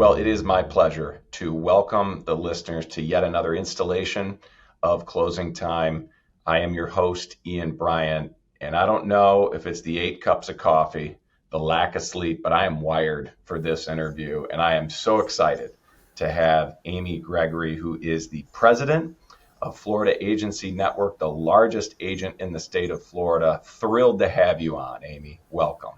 Well, it is my pleasure to welcome the listeners to yet another installation of Closing Time. I am your host, Iain Bryan, and I don't know if it's the 8 cups of coffee, the lack of sleep, but I am wired for this interview, and I am so excited to have Amy Gregory, who is the president of Florida Agency Network, the largest agent in the state of Florida. Thrilled to have you on, Amy. Welcome.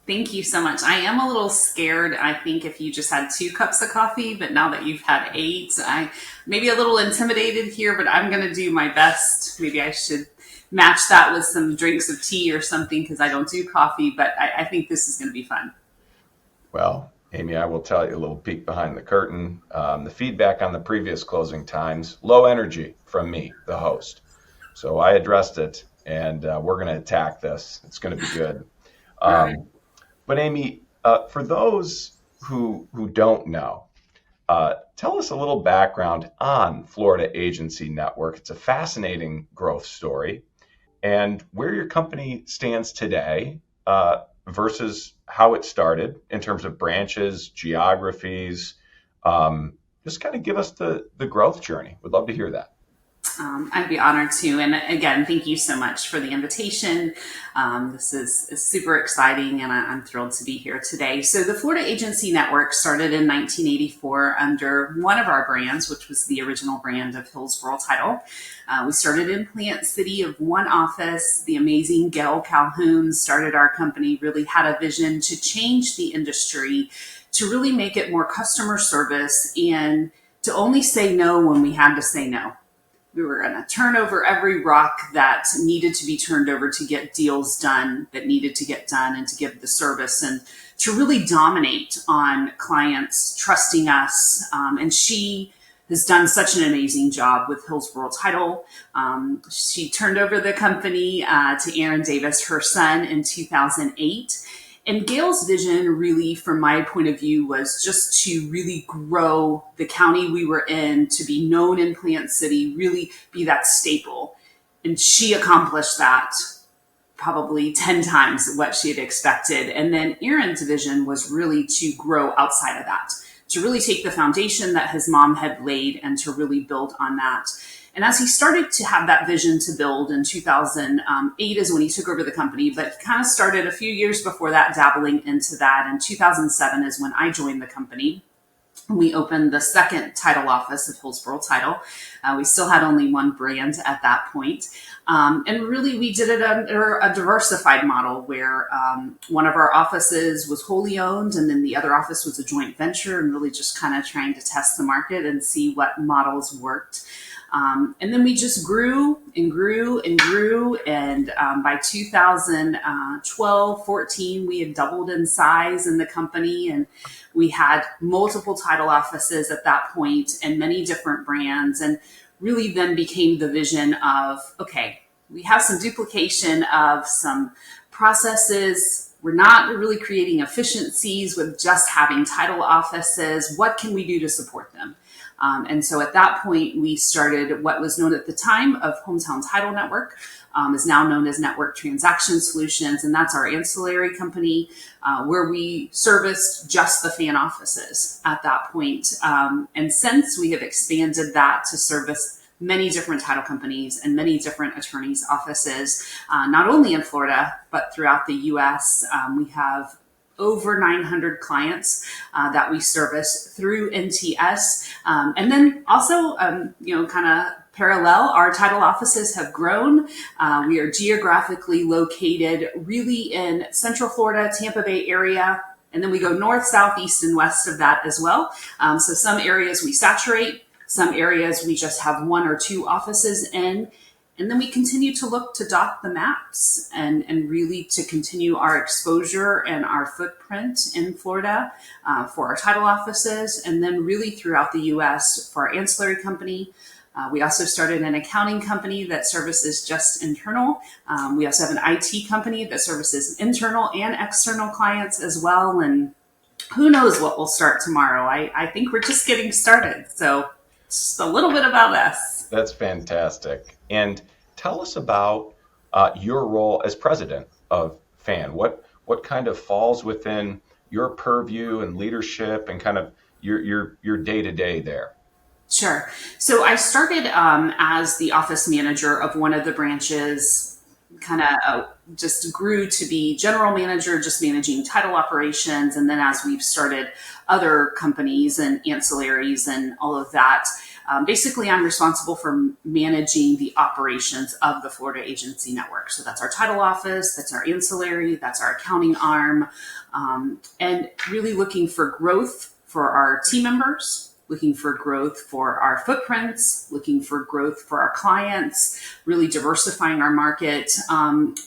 Thank you so much. I am a little scared. I think if you just had 2 cups of coffee, but now that you've had 8, I may be a little intimidated here, but I'm going to do my best. Maybe I should match that with some drinks of tea or something because I don't do coffee, but I think this is going to be fun. Well, Amy, I will tell you a little peek behind the curtain. The feedback on the previous Closing Times, low energy from me, the host. So I addressed it, and we're going to attack this. It's going to be good. But Amy, for those who don't know, tell us a little background on Florida Agency Network. It's a fascinating growth story, and where your company stands today versus how it started in terms of branches, geographies. Just kind of give us the growth journey. We'd love to hear that. I'd be honored to. And again, thank you so much for the invitation. This is super exciting, and I'm thrilled to be here today. So the Florida Agency Network started in 1984 under one of our brands, which was the original brand of Hillsborough Title. We started in Plant City of one office. The amazing Gail Calhoun started our company, really had a vision to change the industry, to really make it more customer service, and to only say no when we had to say no. We were going to turn over every rock that needed to be turned over to get deals done that needed to get done and to give the service and to really dominate on clients trusting us. And she has done such an amazing job with Hillsborough Title. She turned over the company to Aaron Davis, her son, in 2008. And Gail's vision really, from my point of view, was just to really grow the county we were in, to be known in Plant City, really be that staple. And she accomplished that probably 10 times what she had expected. And then Aaron's vision was really to grow outside of that, to really take the foundation that his mom had laid and to really build on that. And as he started to have that vision to build in 2008 is when he took over the company, but he kind of started a few years before that dabbling into that. And 2007 is when I joined the company. We opened the second title office of Hillsborough Title. We still had only one brand at that point. And really, we did it under a diversified model where one of our offices was wholly owned and then the other office was a joint venture, and really just kind of trying to test the market and see what models worked. And then we just grew and grew and grew. And by 2012, 14, we had doubled in size in the company. And we had multiple title offices at that point and many different brands. And really then became the vision of, okay, we have some duplication of some processes. We're not really creating efficiencies with just having title offices. What can we do to support them? And so at that point, we started what was known at the time of Hometown Title Network, is now known as Network Transaction Solutions. And that's our ancillary company where we serviced just the fan offices at that point. And since we have expanded that to service many different title companies and many different attorneys' offices, not only in Florida, but throughout the U.S. We have over 900 clients that we service through NTS. And then also, kind of parallel, our title offices have grown. We are geographically located really in Central Florida, Tampa Bay area. And then we go north, south, east, and west of that as well. So some areas we saturate, some areas we just have 1 or 2 offices in. And then we continue to look to dot the maps and really to continue our exposure and our footprint in Florida for our title offices, and then really throughout the U.S. for our ancillary company. We also started an accounting company that services just internal. We also have an IT company that services internal and external clients as well. And who knows what will start tomorrow. I think we're just getting started. So just a little bit about us. That's fantastic. And tell us about your role as president of FAN. What kind of falls within your purview and leadership and kind of your day to day there? Sure. So I started as the office manager of one of the branches, kind of just grew to be general manager, just managing title operations. And then as we've started other companies and ancillaries and all of that, basically I'm responsible for managing the operations of the Florida Agency Network. So that's our title office, that's our ancillary, that's our accounting arm, and really looking for growth for our team members, looking for growth for our footprints, looking for growth for our clients, really diversifying our market.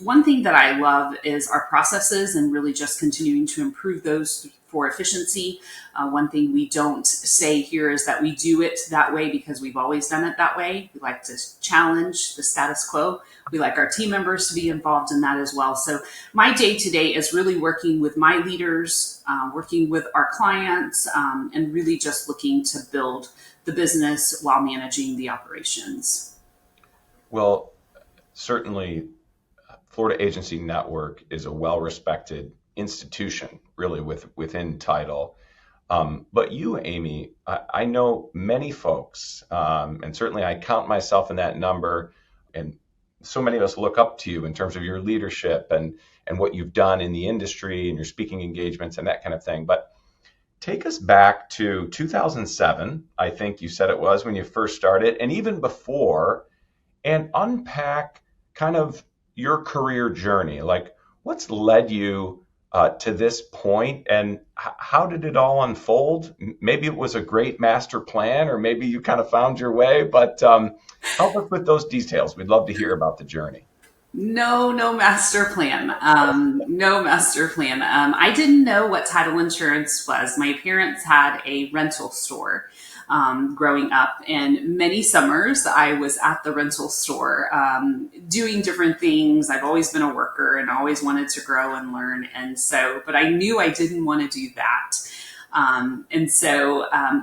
One thing that I love is our processes and really just continuing to improve those for efficiency. One thing we don't say here is that we do it that way because we've always done it that way. We like to challenge the status quo. We like our team members to be involved in that as well. So my day to day is really working with my leaders, working with our clients, and really just looking to build the business while managing the operations. Well, certainly Florida Agency Network is a well-respected institution, really, within title. But you, Amy, I know many folks, and certainly I count myself in that number, and so many of us look up to you in terms of your leadership and what you've done in the industry and your speaking engagements and that kind of thing. But take us back to 2007, I think you said it was when you first started, and even before, and unpack kind of your career journey. Like, what's led you to this point, and how did it all unfold? Maybe it was a great master plan, or maybe you kind of found your way, but help us with those details. We'd love to hear about the journey. No master plan. No master plan. I didn't know what title insurance was. My parents had a rental store growing up, and many summers I was at the rental store doing different things. I've always been a worker and always wanted to grow and learn. And so, but I knew I didn't want to do that.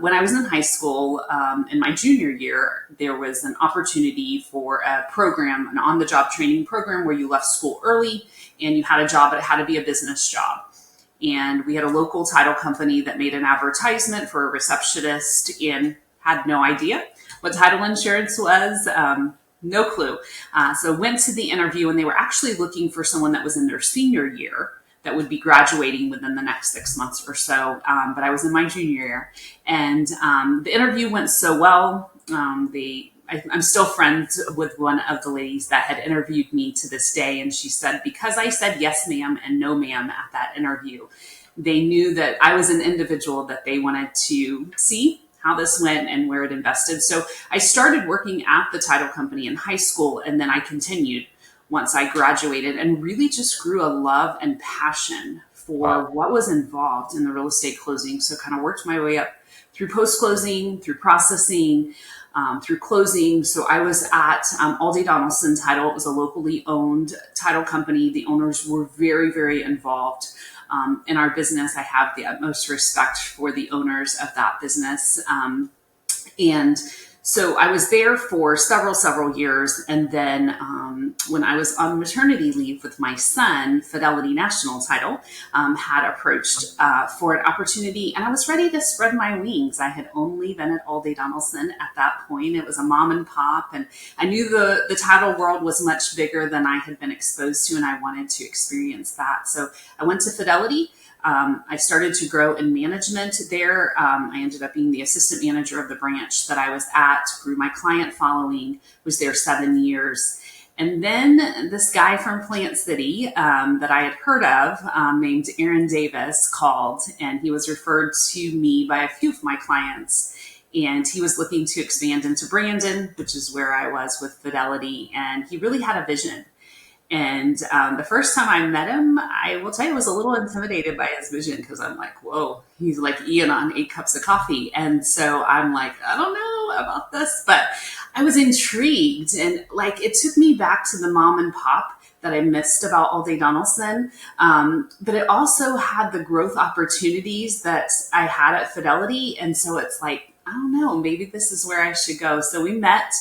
When I was in high school, in my junior year, there was an opportunity for a program, an on-the-job training program where you left school early and you had a job, but it had to be a business job. And we had a local title company that made an advertisement for a receptionist and had no idea what title insurance was. No clue. So went to the interview, and they were actually looking for someone that was in their senior year that would be graduating within the next 6 months or so. But I was in my junior year, and the interview went so well. I'm still friends with one of the ladies that had interviewed me to this day. And she said, because I said yes, ma'am, and no, ma'am, at that interview, they knew that I was an individual that they wanted to see how this went and where it invested. So I started working at the title company in high school, and then I continued once I graduated and really just grew a love and passion for what was involved in the real estate closing. So kind of worked my way up through post-closing, through processing, through closing. So I was at Aldi Donaldson Title. It was a locally owned title company. The owners were very, very involved in our business. I have the utmost respect for the owners of that business. And so I was there for several years. And then when I was on maternity leave with my son, Fidelity National Title had approached for an opportunity, and I was ready to spread my wings. I had only been at Aldi Donaldson at that point. It was a mom and pop, and I knew the title world was much bigger than I had been exposed to, and I wanted to experience that. So I went to Fidelity. I started to grow in management there. I ended up being the assistant manager of the branch that I was at, grew my client following, was there 7 years. And then this guy from Plant City that I had heard of named Aaron Davis called, and he was referred to me by a few of my clients. And he was looking to expand into Brandon, which is where I was with Fidelity. And he really had a vision. And the first time I met him, I will tell you, I was a little intimidated by his vision because I'm like, whoa, he's like Iain on 8 Cups of Coffee. And so I'm like, I don't know about this, but I was intrigued. And like, it took me back to the mom and pop that I missed about Aldi Donaldson. But it also had the growth opportunities that I had at Fidelity. And so it's like, I don't know, maybe this is where I should go. So we met.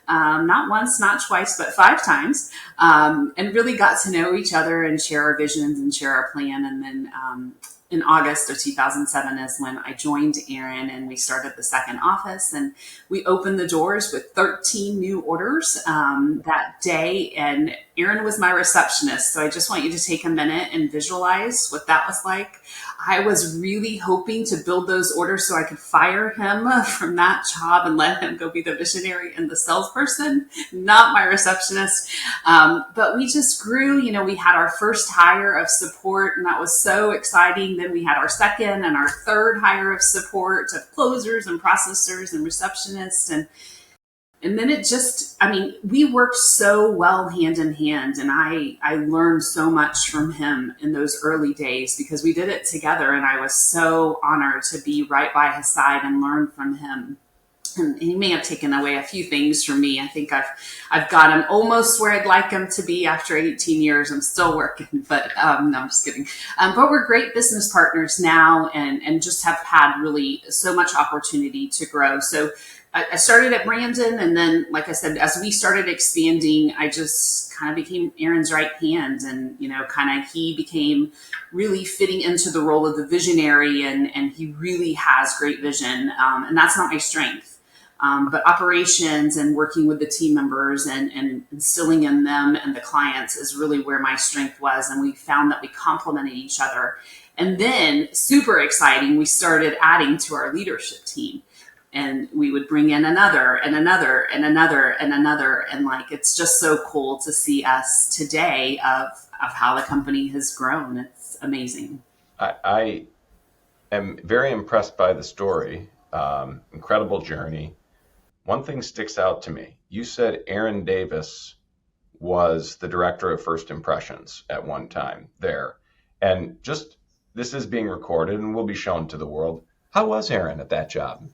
Not once, not twice, but 5 times, and really got to know each other and share our visions and share our plan. And then in August of 2007 is when I joined Aaron, and we started the second office, and we opened the doors with 13 new orders that day. And Aaron was my receptionist. So I just want you to take a minute and visualize what that was like. I was really hoping to build those orders so I could fire him from that job and let him go be the visionary and the salesperson, not my receptionist. But we just grew. We had our first hire of support, and that was so exciting. Then we had our second and our third hire of support, of closers and processors and receptionists. And then it just, we worked so well hand in hand, and I learned so much from him in those early days because we did it together, and I was so honored to be right by his side and learn from him. And he may have taken away a few things from me. I think I've got him almost where I'd like him to be after 18 years. I'm still working, but no, I'm just kidding. But we're great business partners now, and just have had really so much opportunity to grow. So I started at Brandon, and then, like I said, as we started expanding, I just kind of became Aaron's right hand, and he became really fitting into the role of the visionary, and he really has great vision, and that's not my strength. But operations and working with the team members and instilling in them and the clients is really where my strength was, and we found that we complemented each other. And then, super exciting, we started adding to our leadership team. And we would bring in another and another and another and another. And it's just so cool to see us today of how the company has grown. It's amazing. I am very impressed by the story. Incredible journey. One thing sticks out to me. You said Aaron Davis was the director of first impressions at one time there. And this is being recorded and will be shown to the world. How was Aaron at that job?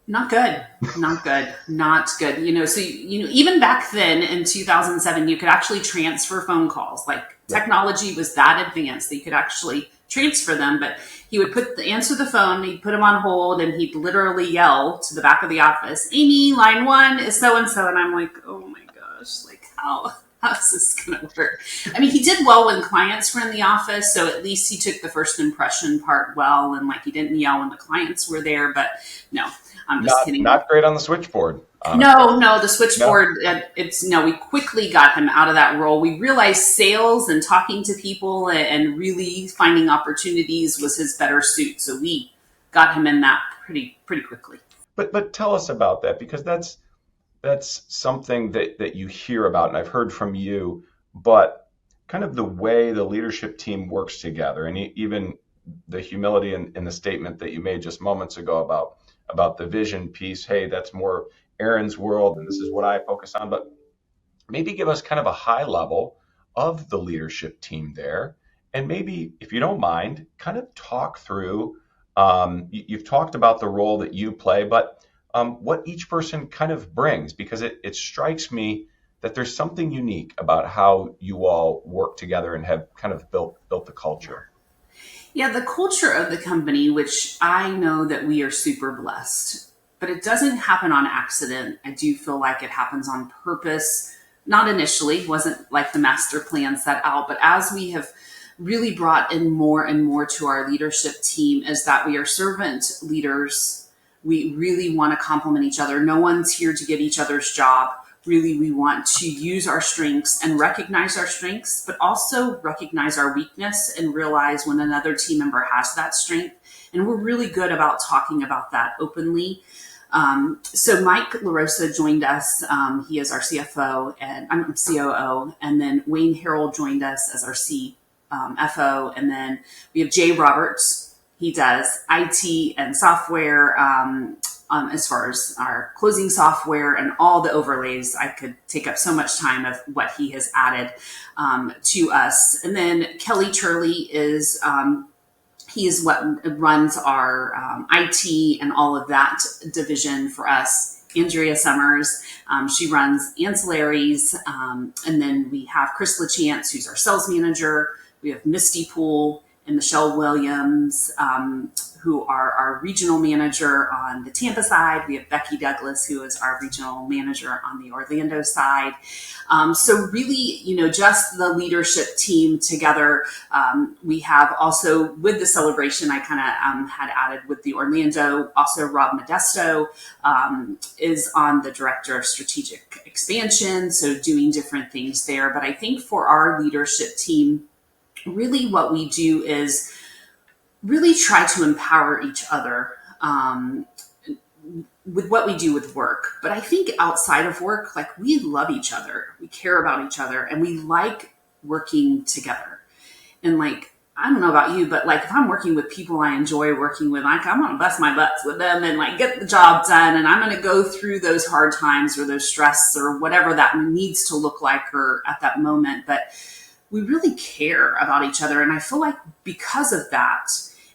Not good, not good, not good. So, even back then in 2007, you could actually transfer phone calls. Technology was that advanced that you could actually transfer them, but he would answer the phone, he'd put him on hold, and he'd literally yell to the back of the office, "Amy, line 1 is so-and-so." And I'm like, oh my gosh, how's this going to work? He did well when clients were in the office, so at least he took the first impression part well, and he didn't yell when the clients were there, but no. I'm just kidding. Not great on the switchboard. No, the switchboard, we quickly got him out of that role. We realized sales and talking to people and really finding opportunities was his better suit. So we got him in that pretty quickly. But tell us about that, because that's something that you hear about, and I've heard from you, but kind of the way the leadership team works together, and even the humility in the statement that you made just moments ago about the vision piece. Hey, that's more Aaron's world, and this is what I focus on. But maybe give us kind of a high level of the leadership team there. And maybe, if you don't mind, kind of talk through, you've talked about the role that you play, but what each person kind of brings, because it strikes me that there's something unique about how you all work together and have kind of built the culture. Yeah, the culture of the company, which I know that we are super blessed, but it doesn't happen on accident. I do feel like it happens on purpose. Not initially, wasn't like the master plan set out, but as we have really brought in more and more to our leadership team, is that we are servant leaders. We really want to complement each other. No one's here to get each other's job. Really, we want to use our strengths and recognize our strengths, but also recognize our weakness and realize when another team member has that strength. And we're really good about talking about that openly. So Mike LaRosa joined us. He is our CFO and I'm COO. And then Wayne Harrell joined us as our CFO. And then we have Jay Roberts. He does IT and software, as far as our closing software and all the overlays. I could take up so much time of what he has added to us. And then Kelly Turley is he is what runs our IT and all of that division for us. Andrea Summers, she runs ancillaries. And then we have Chris LaChance, who's our sales manager. We have Misty Poole and Michelle Williams, who are our regional manager on the Tampa side. We have Becky Douglas, who is our regional manager on the Orlando side. So really, just the leadership team together. We have also, with the celebration, I kind of had added with the Orlando, also Rob Modesto is on the director of strategic expansion, so doing different things there. But I think for our leadership team, really what we do is really try to empower each other with what we do with work. But I think outside of work, like, we love each other, we care about each other, and we like working together. And like, I don't know about you, but like, if I'm working with people I enjoy working with, like, I'm gonna bust my butts with them and like get the job done, and I'm gonna go through those hard times or those stress or whatever that needs to look like or at that moment. But we really care about each other. And I feel like because of that,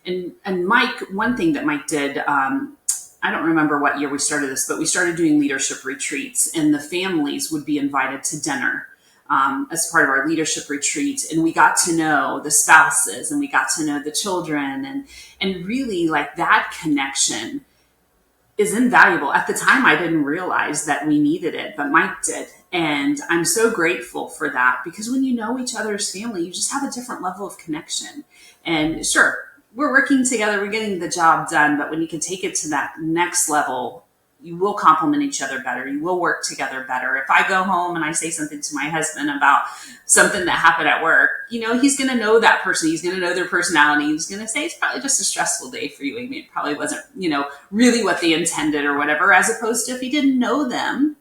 and Mike, one thing that Mike did, I don't remember what year we started this, but we started doing leadership retreats, and the families would be invited to dinner as part of our leadership retreat. And we got to know the spouses, and we got to know the children, and really, like, that connection is invaluable. At the time, I didn't realize that we needed it, but Mike did. And I'm so grateful for that, because when you know each other's family, you just have a different level of connection. And sure, we're working together, we're getting the job done, but when you can take it to that next level, you will complement each other better. You will work together better. If I go home and I say something to my husband about something that happened at work, he's going to know that person. He's going to know their personality. He's going to say, it's probably just a stressful day for you, Amy. It probably wasn't, really what they intended or whatever, as opposed to if he didn't know them,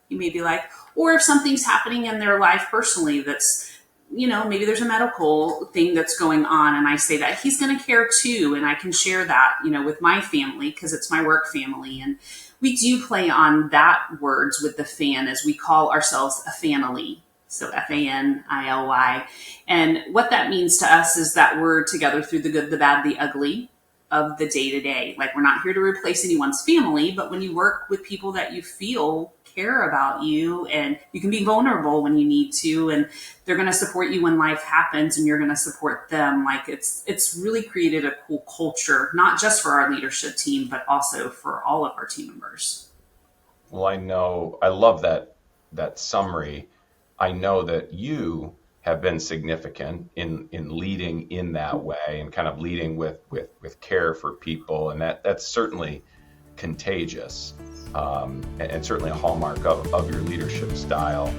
you may be like, or if something's happening in their life personally that's, maybe there's a medical thing that's going on, and I say that, he's going to care too. And I can share that, with my family, because it's my work family. And we do play on that words with the fan, as we call ourselves a family. So FANILY. And what that means to us is that we're together through the good, the bad, the ugly of the day to day. Like, we're not here to replace anyone's family, but when you work with people that you feel care about you, and you can be vulnerable when you need to, and they're going to support you when life happens, and you're going to support them. Like, it's really created a cool culture, not just for our leadership team, but also for all of our team members. Well, I love that summary. I know that you have been significant in leading in that way, and kind of leading with care for people, and that's certainly contagious, and certainly a hallmark of your leadership style.